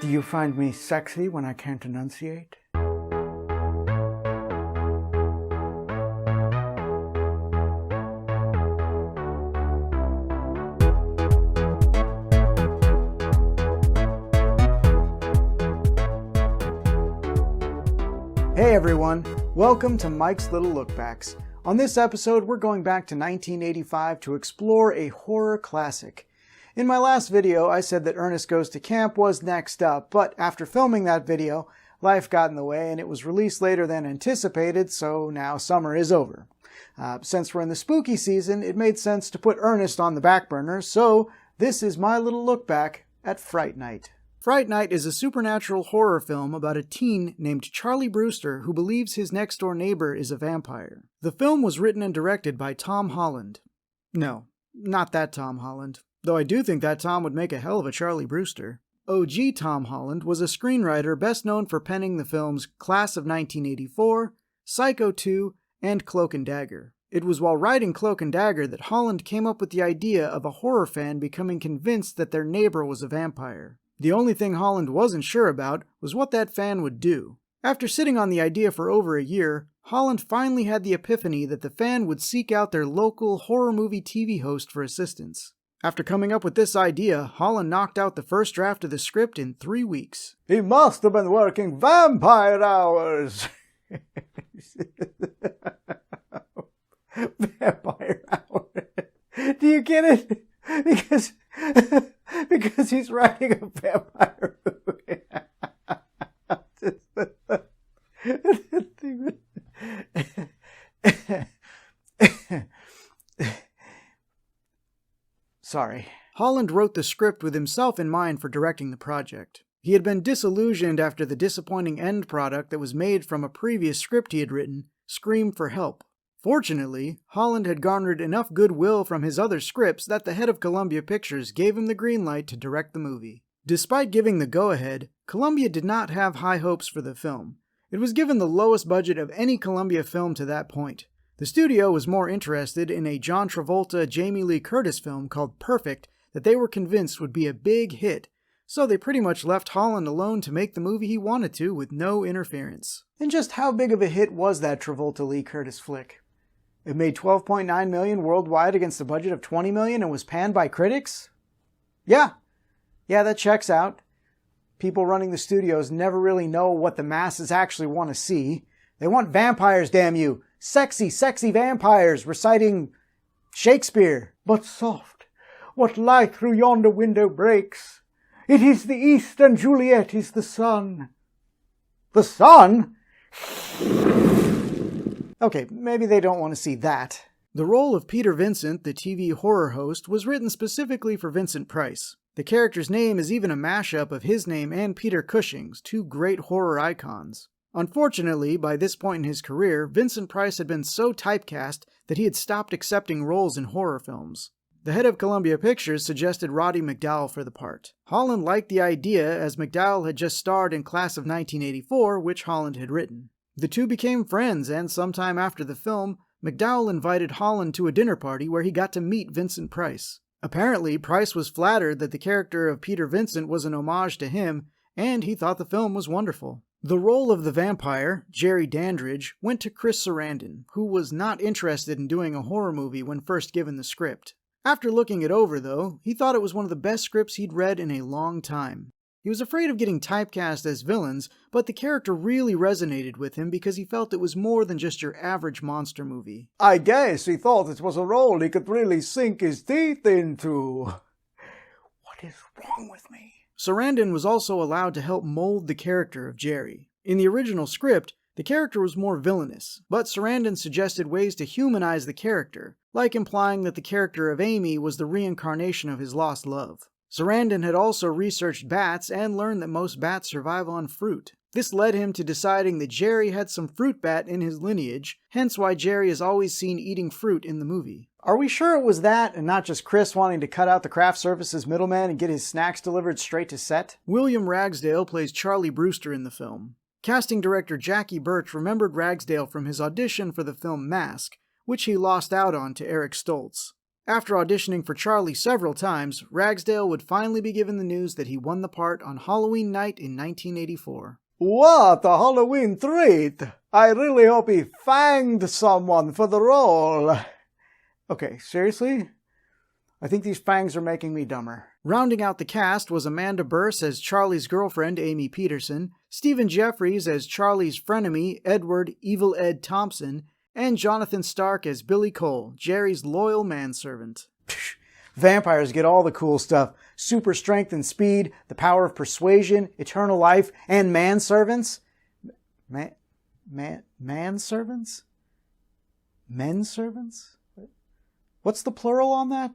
Do you find me sexy when I can't enunciate? Hey everyone, welcome to Mike's Little Lookbacks. On this episode, we're going back to 1985 to explore a horror classic. In my last video, I said that Ernest Goes to Camp was next up, but after filming that video, life got in the way and it was released later than anticipated, so now summer is over. Since we're in the spooky season, it made sense to put Ernest on the back burner, so this is my little look back at Fright Night. Fright Night is a supernatural horror film about a teen named Charlie Brewster who believes his next-door neighbor is a vampire. The film was written and directed by Tom Holland. No, not that Tom Holland. Though I do think that Tom would make a hell of a Charlie Brewster. OG Tom Holland was a screenwriter best known for penning the films Class of 1984, Psycho 2, and Cloak and Dagger. It was while writing Cloak and Dagger that Holland came up with the idea of a horror fan becoming convinced that their neighbor was a vampire. The only thing Holland wasn't sure about was what that fan would do. After sitting on the idea for over a year, Holland finally had the epiphany that the fan would seek out their local horror movie TV host for assistance. After coming up with this idea, Holland knocked out the first draft of the script in 3 weeks. He must have been working vampire hours. Vampire hours. Do you get it? Because he's writing a vampire movie. Sorry. Holland wrote the script with himself in mind for directing the project. He had been disillusioned after the disappointing end product that was made from a previous script he had written, Scream for Help. Fortunately, Holland had garnered enough goodwill from his other scripts that the head of Columbia Pictures gave him the green light to direct the movie. Despite giving the go-ahead, Columbia did not have high hopes for the film. It was given the lowest budget of any Columbia film to that point. The studio was more interested in a John Travolta, Jamie Lee Curtis film called Perfect that they were convinced would be a big hit, so they pretty much left Holland alone to make the movie he wanted to with no interference. And just how big of a hit was that Travolta-Lee Curtis flick? It made $12.9 million worldwide against a budget of $20 million and was panned by critics? Yeah, that checks out. People running the studios never really know what the masses actually want to see. They want vampires, damn you! Sexy, sexy vampires reciting Shakespeare. But soft, what light through yonder window breaks? It is the east and Juliet is the sun. The sun? Okay, maybe they don't want to see that. The role of Peter Vincent, the TV horror host, was written specifically for Vincent Price. The character's name is even a mashup of his name and Peter Cushing's, two great horror icons. Unfortunately, by this point in his career, Vincent Price had been so typecast that he had stopped accepting roles in horror films. The head of Columbia Pictures suggested Roddy McDowall for the part. Holland liked the idea as McDowall had just starred in Class of 1984, which Holland had written. The two became friends, and sometime after the film, McDowall invited Holland to a dinner party where he got to meet Vincent Price. Apparently, Price was flattered that the character of Peter Vincent was an homage to him, and he thought the film was wonderful. The role of the vampire, Jerry Dandridge, went to Chris Sarandon, who was not interested in doing a horror movie when first given the script. After looking it over, though, he thought it was one of the best scripts he'd read in a long time. He was afraid of getting typecast as villains, but the character really resonated with him because he felt it was more than just your average monster movie. I guess he thought it was a role he could really sink his teeth into. What is wrong with me? Sarandon was also allowed to help mold the character of Jerry. In the original script, the character was more villainous, but Sarandon suggested ways to humanize the character, like implying that the character of Amy was the reincarnation of his lost love. Sarandon had also researched bats and learned that most bats survive on fruit. This led him to deciding that Jerry had some fruit bat in his lineage, hence why Jerry is always seen eating fruit in the movie. Are we sure it was that and not just Chris wanting to cut out the craft services middleman and get his snacks delivered straight to set? William Ragsdale plays Charlie Brewster in the film. Casting director Jackie Birch remembered Ragsdale from his audition for the film Mask, which he lost out on to Eric Stoltz. After auditioning for Charlie several times, Ragsdale would finally be given the news that he won the part on Halloween night in 1984. What a Halloween treat! I really hope he fanged someone for the role. Okay, seriously? I think these fangs are making me dumber. Rounding out the cast was Amanda Burse as Charlie's girlfriend, Amy Peterson, Stephen Jeffries as Charlie's frenemy, Edward Evil Ed Thompson, and Jonathan Stark as Billy Cole, Jerry's loyal manservant. Vampires get all the cool stuff. Super strength and speed, the power of persuasion, eternal life, and manservants. Manservants? Menservants? What's the plural on that?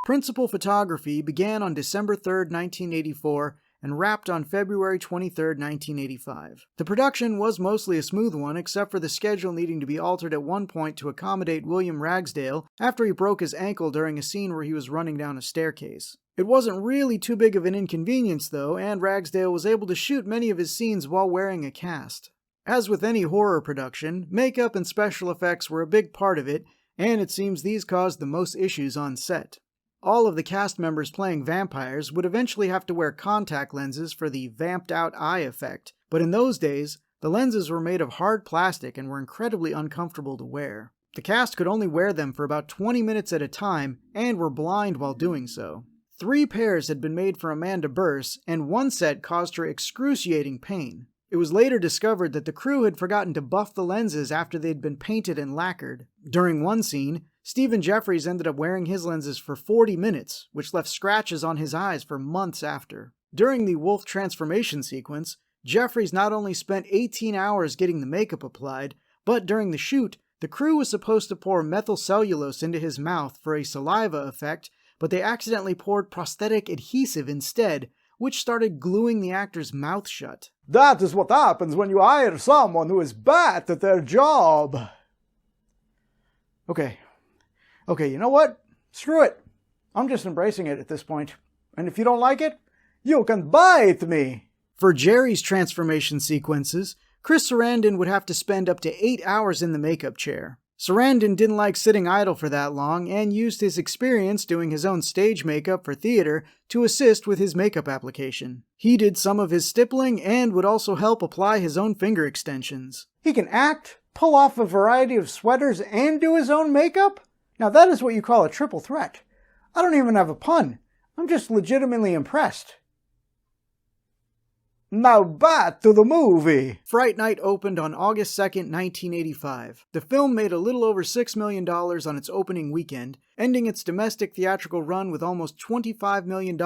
Principal photography began on December 3, 1984, and wrapped on February 23, 1985. The production was mostly a smooth one, except for the schedule needing to be altered at one point to accommodate William Ragsdale after he broke his ankle during a scene where he was running down a staircase. It wasn't really too big of an inconvenience, though, and Ragsdale was able to shoot many of his scenes while wearing a cast. As with any horror production, makeup and special effects were a big part of it, and it seems these caused the most issues on set. All of the cast members playing vampires would eventually have to wear contact lenses for the vamped-out eye effect, but in those days, the lenses were made of hard plastic and were incredibly uncomfortable to wear. The cast could only wear them for about 20 minutes at a time, and were blind while doing so. 3 pairs had been made for Amanda Burse, and one set caused her excruciating pain. It was later discovered that the crew had forgotten to buff the lenses after they'd been painted and lacquered. During one scene, Stephen Jeffries ended up wearing his lenses for 40 minutes, which left scratches on his eyes for months after. During the wolf transformation sequence, Jeffries not only spent 18 hours getting the makeup applied, but during the shoot, the crew was supposed to pour methyl cellulose into his mouth for a saliva effect, but they accidentally poured prosthetic adhesive instead, which started gluing the actor's mouth shut. That is what happens when you hire someone who is bad at their job. Okay, you know what? Screw it. I'm just embracing it at this point. And if you don't like it, you can bite me. For Jerry's transformation sequences, Chris Sarandon would have to spend up to 8 hours in the makeup chair. Sarandon didn't like sitting idle for that long and used his experience doing his own stage makeup for theater to assist with his makeup application. He did some of his stippling and would also help apply his own finger extensions. He can act, pull off a variety of sweaters, and do his own makeup? Now that is what you call a triple threat. I don't even have a pun. I'm just legitimately impressed. Now back to the movie. Fright Night opened on August 2, 1985. The film made a little over $6 million on its opening weekend, ending its domestic theatrical run with almost $25 million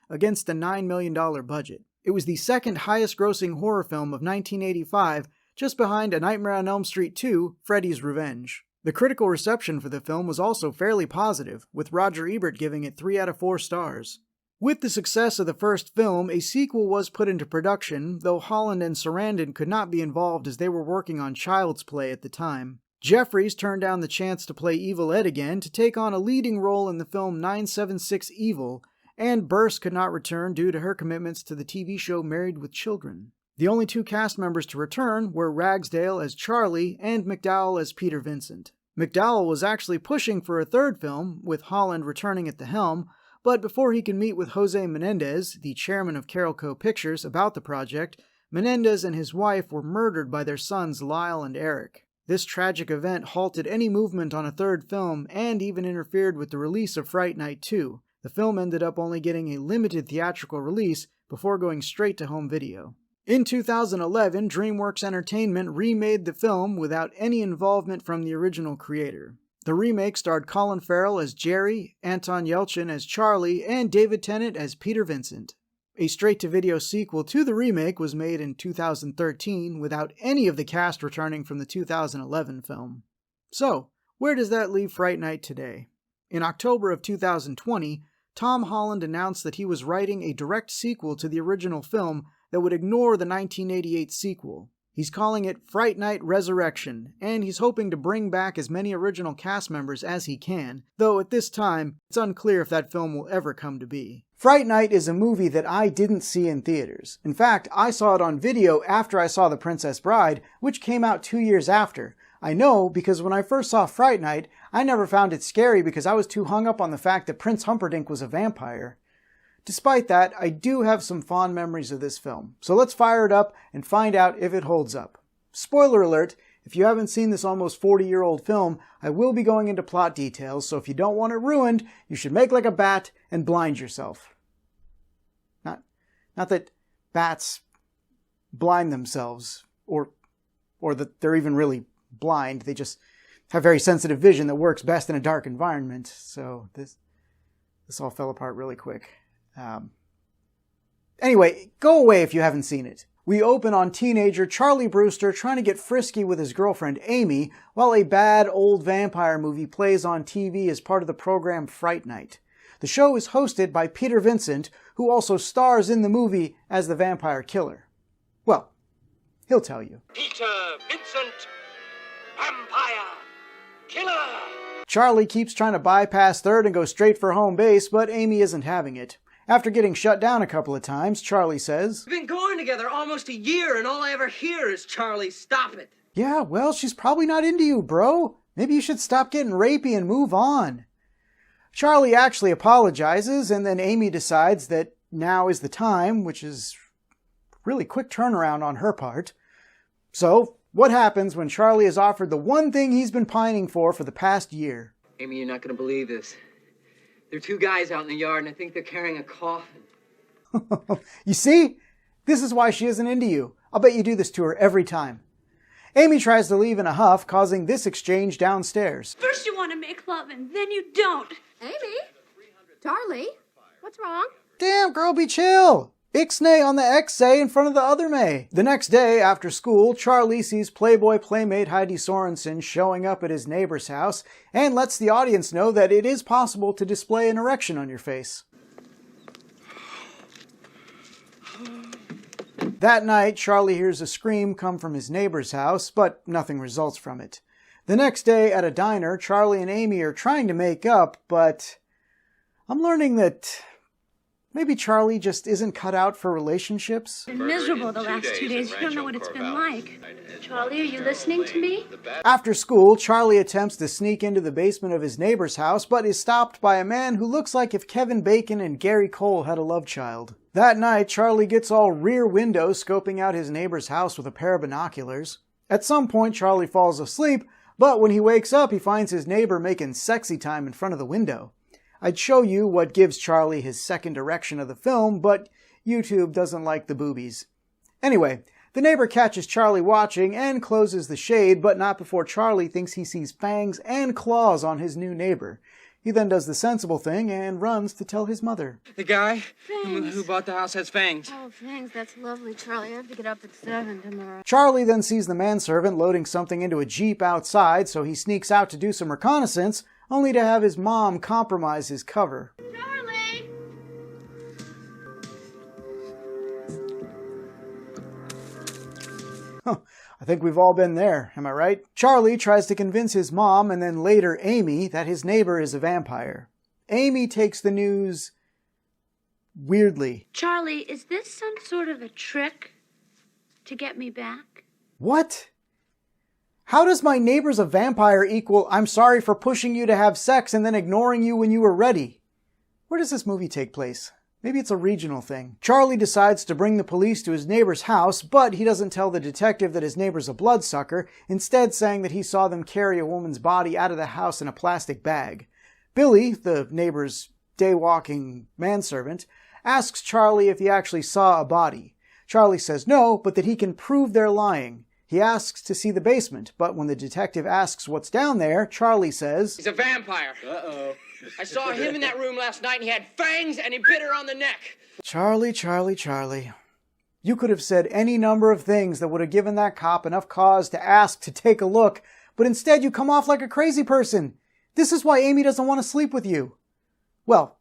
against a $9 million budget. It was the second highest grossing horror film of 1985, just behind A Nightmare on Elm Street 2, Freddy's Revenge. The critical reception for the film was also fairly positive, with Roger Ebert giving it 3 out of 4 stars. With the success of the first film, a sequel was put into production, though Holland and Sarandon could not be involved as they were working on Child's Play at the time. Jeffries turned down the chance to play Evil Ed again to take on a leading role in the film 976 Evil, and Burse could not return due to her commitments to the TV show Married with Children. The only 2 cast members to return were Ragsdale as Charlie and McDowell as Peter Vincent. McDowell was actually pushing for a 3rd film, with Holland returning at the helm, but before he could meet with Jose Menendez, the chairman of Carolco Pictures, about the project, Menendez and his wife were murdered by their sons Lyle and Eric. This tragic event halted any movement on a 3rd film and even interfered with the release of Fright Night 2. The film ended up only getting a limited theatrical release before going straight to home video. In 2011, DreamWorks Entertainment remade the film without any involvement from the original creator. The remake starred Colin Farrell as Jerry, Anton Yelchin as Charlie, and David Tennant as Peter Vincent. A straight-to-video sequel to the remake was made in 2013 without any of the cast returning from the 2011 film. So, where does that leave Fright Night today? In October of 2020, Tom Holland announced that he was writing a direct sequel to the original film that would ignore the 1988 sequel. He's calling it Fright Night Resurrection, and he's hoping to bring back as many original cast members as he can, though at this time, it's unclear if that film will ever come to be. Fright Night is a movie that I didn't see in theaters. In fact, I saw it on video after I saw The Princess Bride, which came out 2 years after. I know because when I first saw Fright Night, I never found it scary because I was too hung up on the fact that Prince Humperdinck was a vampire. Despite that, I do have some fond memories of this film, so let's fire it up and find out if it holds up. Spoiler alert, if you haven't seen this almost 40-year-old film, I will be going into plot details, so if you don't want it ruined, you should make like a bat and blind yourself. Not that bats blind themselves, or that they're even really blind. They just have very sensitive vision that works best in a dark environment. So this all fell apart really quick. Anyway, go away if you haven't seen it. We open on teenager Charlie Brewster trying to get frisky with his girlfriend Amy while a bad old vampire movie plays on TV as part of the program Fright Night. The show is hosted by Peter Vincent, who also stars in the movie as the vampire killer. Well, he'll tell you. Peter Vincent, vampire killer! Charlie keeps trying to bypass third and go straight for home base, but Amy isn't having it. After getting shut down a couple of times, Charlie says, We've been going together almost a year, and all I ever hear is, Charlie, stop it. Yeah, well, she's probably not into you, bro. Maybe you should stop getting rapey and move on. Charlie actually apologizes, and then Amy decides that now is the time, which is really quick turnaround on her part. So, what happens when Charlie is offered the one thing he's been pining for the past year? Amy, you're not going to believe this. There are two guys out in the yard, and I think they're carrying a coffin. You see? This is why she isn't into you. I'll bet you do this to her every time. Amy tries to leave in a huff, causing this exchange downstairs. First you want to make love, and then you don't. Amy? Charlie? What's wrong? Damn, girl, be chill. Ixnay on the X-say in front of the other May. The next day, after school, Charlie sees Playboy playmate Heidi Sorensen showing up at his neighbor's house and lets the audience know that it is possible to display an erection on your face. That night, Charlie hears a scream come from his neighbor's house, but nothing results from it. The next day, at a diner, Charlie and Amy are trying to make up, but I'm learning that maybe Charlie just isn't cut out for relationships. Been miserable the last 2 days. You don't know what it's been like. Charlie, are you listening to me? After school, Charlie attempts to sneak into the basement of his neighbor's house, but is stopped by a man who looks like if Kevin Bacon and Gary Cole had a love child. That night, Charlie gets all rear window scoping out his neighbor's house with a pair of binoculars. At some point, Charlie falls asleep, but when he wakes up, he finds his neighbor making sexy time in front of the window. I'd show you what gives Charlie his second erection of the film, but YouTube doesn't like the boobies. Anyway, the neighbor catches Charlie watching and closes the shade, but not before Charlie thinks he sees fangs and claws on his new neighbor. He then does the sensible thing and runs to tell his mother. The guy Fangs. who bought the house has fangs. Oh, thanks. That's lovely, Charlie. I have to get up at 7 tomorrow. Charlie then sees the manservant loading something into a Jeep outside, so he sneaks out to do some reconnaissance, only to have his mom compromise his cover. Charlie! I think we've all been there, am I right? Charlie tries to convince his mom and then later Amy that his neighbor is a vampire. Amy takes the news weirdly. Charlie, is this some sort of a trick to get me back? What? How does my neighbor's a vampire equal I'm sorry for pushing you to have sex and then ignoring you when you were ready? Where does this movie take place? Maybe it's a regional thing. Charlie decides to bring the police to his neighbor's house, but he doesn't tell the detective that his neighbor's a bloodsucker, instead saying that he saw them carry a woman's body out of the house in a plastic bag. Billy, the neighbor's day-walking manservant, asks Charlie if he actually saw a body. Charlie says no, but that he can prove they're lying. He asks to see the basement, but when the detective asks what's down there, Charlie says, He's a vampire. Uh-oh. I saw him in that room last night, and he had fangs, and he bit her on the neck. Charlie, Charlie, Charlie. You could have said any number of things that would have given that cop enough cause to ask to take a look, but instead you come off like a crazy person. This is why Amy doesn't want to sleep with you. Well,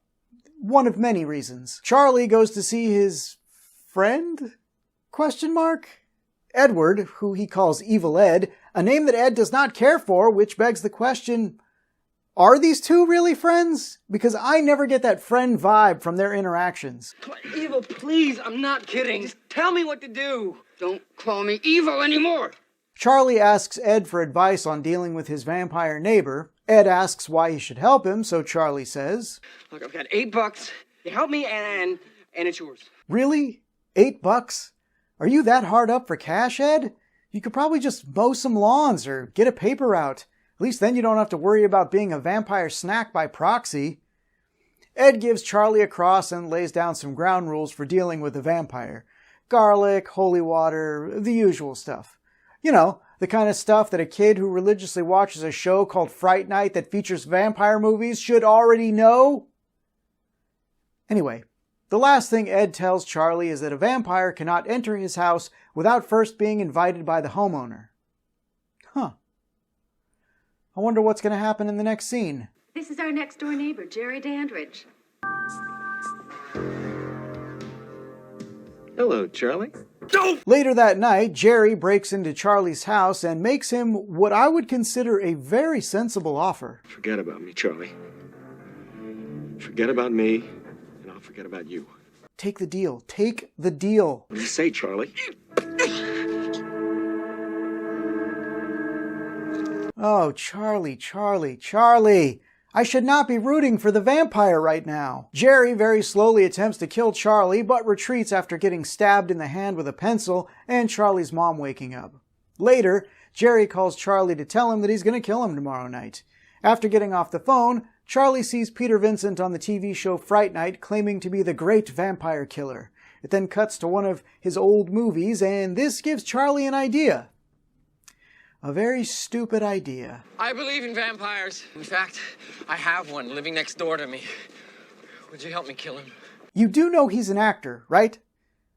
one of many reasons. Charlie goes to see his friend? Question mark? Edward, who he calls Evil Ed, a name that Ed does not care for, which begs the question, are these two really friends? Because I never get that friend vibe from their interactions. Evil, please, I'm not kidding. Just tell me what to do. Don't call me evil anymore. Charlie asks Ed for advice on dealing with his vampire neighbor. Ed asks why he should help him, so Charlie says, Look, I've got $8. You help me and it's yours. Really? $8? Are you that hard up for cash, Ed? You could probably just mow some lawns or get a paper route. At least then you don't have to worry about being a vampire snack by proxy. Ed gives Charlie a cross and lays down some ground rules for dealing with a vampire. Garlic, holy water, the usual stuff. You know, the kind of stuff that a kid who religiously watches a show called Fright Night that features vampire movies should already know. Anyway, the last thing Ed tells Charlie is that a vampire cannot enter his house without first being invited by the homeowner. Huh. I wonder what's going to happen in the next scene. This is our next door neighbor, Jerry Dandridge. Hello, Charlie. Later that night, Jerry breaks into Charlie's house and makes him what I would consider a very sensible offer. Forget about me, Charlie. Forget about me, and I'll forget about you. Take the deal. Take the deal. What do you say, Charlie? Oh, Charlie, Charlie, Charlie. I should not be rooting for the vampire right now. Jerry very slowly attempts to kill Charlie, but retreats after getting stabbed in the hand with a pencil and Charlie's mom waking up. Later, Jerry calls Charlie to tell him that he's going to kill him tomorrow night. After getting off the phone, Charlie sees Peter Vincent on the TV show Fright Night claiming to be the great vampire killer. It then cuts to one of his old movies, and this gives Charlie an idea. A very stupid idea. I believe in vampires. In fact, I have one living next door to me. Would you help me kill him? You do know he's an actor, right?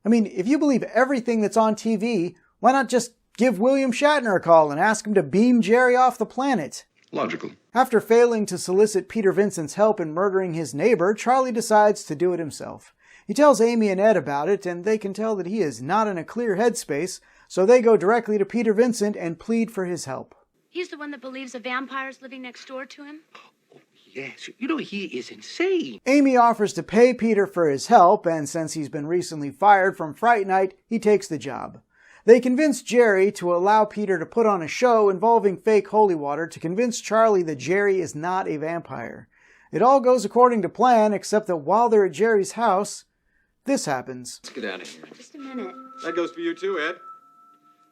I mean, if you believe everything that's on TV, why not just give William Shatner a call and ask him to beam Jerry off the planet? Logical. After failing to solicit Peter Vincent's help in murdering his neighbor, Charlie decides to do it himself. He tells Amy and Ed about it, and they can tell that he is not in a clear headspace, so they go directly to Peter Vincent and plead for his help. He's the one that believes a vampire's living next door to him? Oh, yes. You know, he is insane. Amy offers to pay Peter for his help, and since he's been recently fired from Fright Night, he takes the job. They convince Jerry to allow Peter to put on a show involving fake holy water to convince Charlie that Jerry is not a vampire. It all goes according to plan, except that while they're at Jerry's house, this happens. Let's get out of here. Just a minute. That goes for you too, Ed.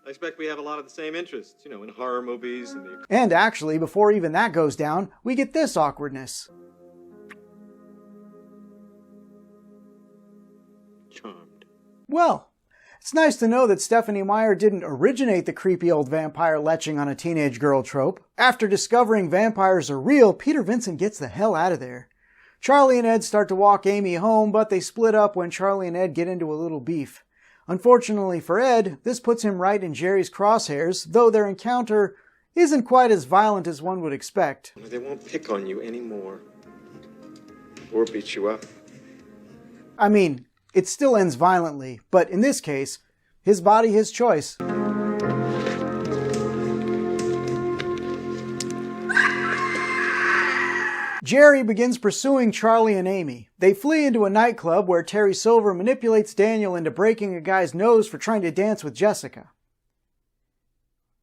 I expect we have a lot of the same interests, in horror movies and the... And actually, before even that goes down, we get this awkwardness. Charmed. Well, it's nice to know that Stephenie Meyer didn't originate the creepy old vampire leching on a teenage girl trope. After discovering vampires are real, Peter Vincent gets the hell out of there. Charlie and Ed start to walk Amy home, but they split up when Charlie and Ed get into a little beef. Unfortunately for Ed, this puts him right in Jerry's crosshairs, though their encounter isn't quite as violent as one would expect. They won't pick on you anymore. Or beat you up. I mean, it still ends violently, but in this case, his body, his choice. Jerry begins pursuing Charlie and Amy. They flee into a nightclub where Terry Silver manipulates Daniel into breaking a guy's nose for trying to dance with Jessica.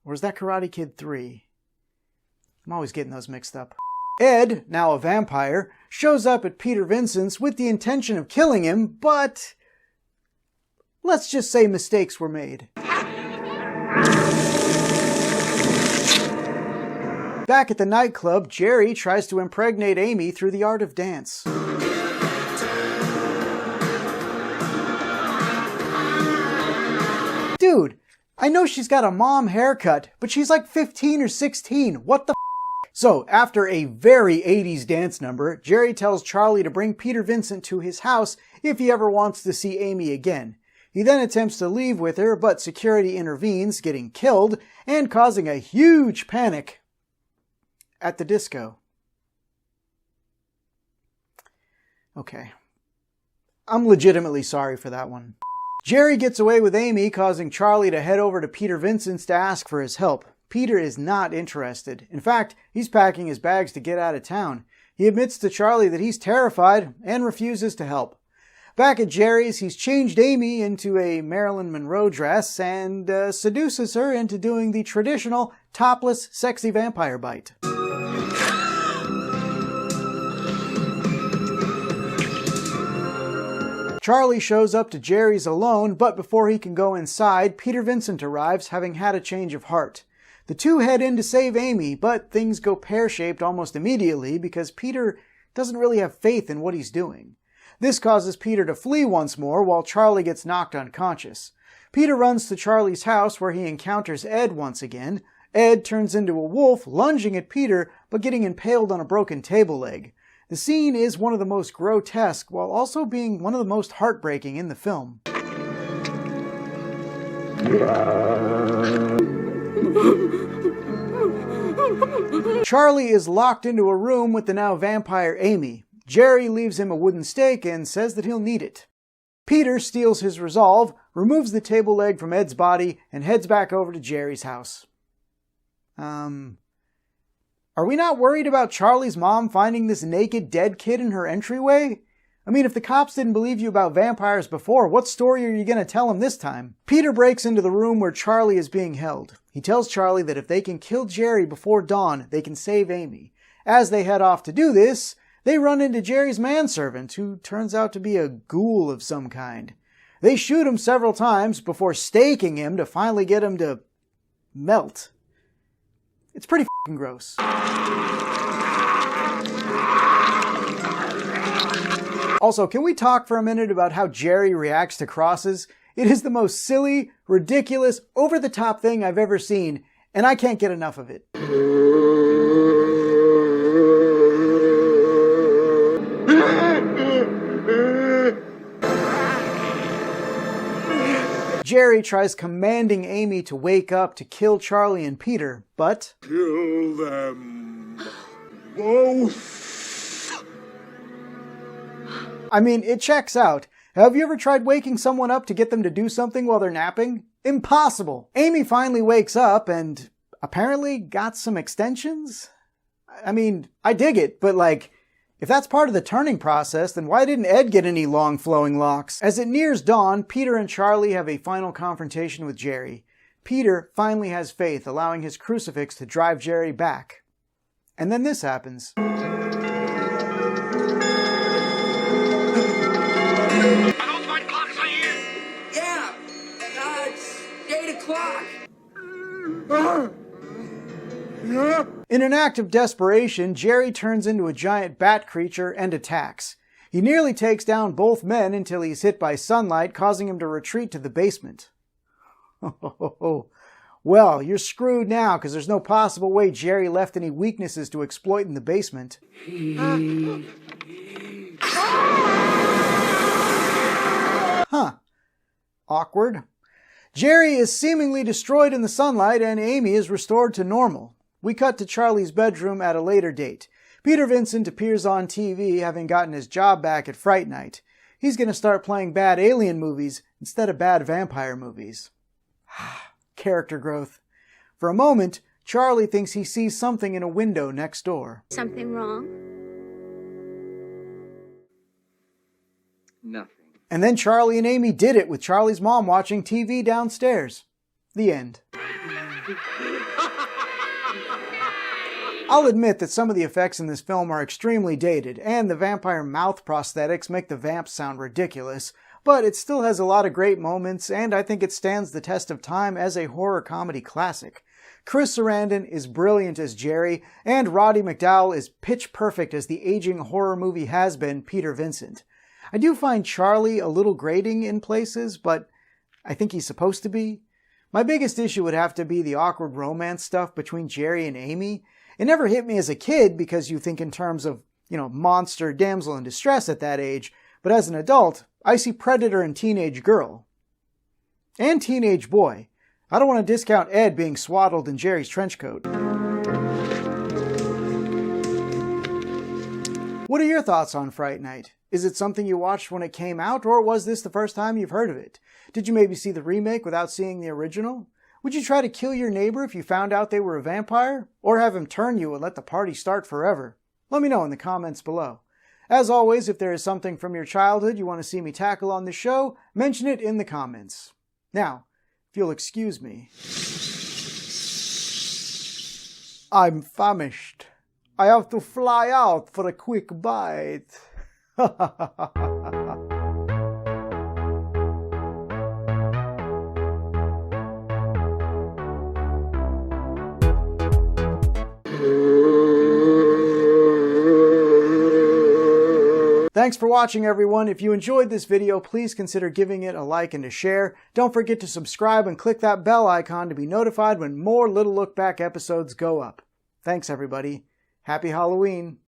Or is that Karate Kid 3? I'm always getting those mixed up. Ed, now a vampire, shows up at Peter Vincent's with the intention of killing him, but let's just say mistakes were made. Back at the nightclub, Jerry tries to impregnate Amy through the art of dance. Dude, I know she's got a mom haircut, but she's like 15 or 16. What the f***? So, after a very 80s dance number, Jerry tells Charlie to bring Peter Vincent to his house if he ever wants to see Amy again. He then attempts to leave with her, but security intervenes, getting killed and causing a huge panic at the disco. Okay. I'm legitimately sorry for that one. Jerry gets away with Amy, causing Charlie to head over to Peter Vincent's to ask for his help. Peter is not interested. In fact, he's packing his bags to get out of town. He admits to Charlie that he's terrified and refuses to help. Back at Jerry's, he's changed Amy into a Marilyn Monroe dress and seduces her into doing the traditional topless sexy vampire bite. Charlie shows up to Jerry's alone, but before he can go inside, Peter Vincent arrives, having had a change of heart. The two head in to save Amy, but things go pear-shaped almost immediately because Peter doesn't really have faith in what he's doing. This causes Peter to flee once more while Charlie gets knocked unconscious. Peter runs to Charlie's house where he encounters Ed once again. Ed turns into a wolf, lunging at Peter, but getting impaled on a broken table leg. The scene is one of the most grotesque, while also being one of the most heartbreaking in the film. Charlie is locked into a room with the now vampire Amy. Jerry leaves him a wooden stake and says that he'll need it. Peter steals his resolve, removes the table leg from Ed's body, and heads back over to Jerry's house. Are we not worried about Charlie's mom finding this naked dead kid in her entryway? I mean, if the cops didn't believe you about vampires before, what story are you going to tell them this time? Peter breaks into the room where Charlie is being held. He tells Charlie that if they can kill Jerry before dawn, they can save Amy. As they head off to do this, they run into Jerry's manservant, who turns out to be a ghoul of some kind. They shoot him several times before staking him to finally get him to melt. It's pretty f***ing gross. Also, can we talk for a minute about how Jerry reacts to crosses? It is the most silly, ridiculous, over-the-top thing I've ever seen, and I can't get enough of it. Jerry tries commanding Amy to wake up to kill Charlie and Peter, but... Kill them both! I mean, it checks out. Have you ever tried waking someone up to get them to do something while they're napping? Impossible! Amy finally wakes up and apparently got some extensions? I mean, I dig it, but like... if that's part of the turning process, then why didn't Ed get any long flowing locks? As it nears dawn, Peter and Charlie have a final confrontation with Jerry. Peter finally has faith, allowing his crucifix to drive Jerry back. And then this happens. I don't find clocks are here! Yeah! It's 8 o'clock! In an act of desperation, Jerry turns into a giant bat creature and attacks. He nearly takes down both men until he's hit by sunlight, causing him to retreat to the basement. Well, you're screwed now, because there's no possible way Jerry left any weaknesses to exploit in the basement. Huh. Awkward. Jerry is seemingly destroyed in the sunlight, and Amy is restored to normal. We cut to Charlie's bedroom at a later date. Peter Vincent appears on TV, having gotten his job back at Fright Night. He's going to start playing bad alien movies instead of bad vampire movies. Character growth. For a moment, Charlie thinks he sees something in a window next door. Something wrong? Nothing. And then Charlie and Amy did it with Charlie's mom watching TV downstairs. The end. I'll admit that some of the effects in this film are extremely dated, and the vampire mouth prosthetics make the vamps sound ridiculous, but it still has a lot of great moments, and I think it stands the test of time as a horror comedy classic. Chris Sarandon is brilliant as Jerry, and Roddy McDowall is pitch perfect as the aging horror movie has-been Peter Vincent. I do find Charlie a little grating in places, but I think he's supposed to be. My biggest issue would have to be the awkward romance stuff between Jerry and Amy. It never hit me as a kid because you think in terms of, monster damsel in distress at that age, but as an adult, I see predator and teenage girl. And teenage boy. I don't want to discount Ed being swaddled in Jerry's trench coat. What are your thoughts on Fright Night? Is it something you watched when it came out, or was this the first time you've heard of it? Did you maybe see the remake without seeing the original? Would you try to kill your neighbor if you found out they were a vampire? Or have him turn you and let the party start forever? Let me know in the comments below. As always, if there is something from your childhood you want to see me tackle on the show, mention it in the comments. Now, if you'll excuse me. I'm famished. I have to fly out for a quick bite. Thanks for watching, everyone. If you enjoyed this video, please consider giving it a like and a share. Don't forget to subscribe and click that bell icon to be notified when more Little Look Back episodes go up. Thanks, everybody. Happy Halloween.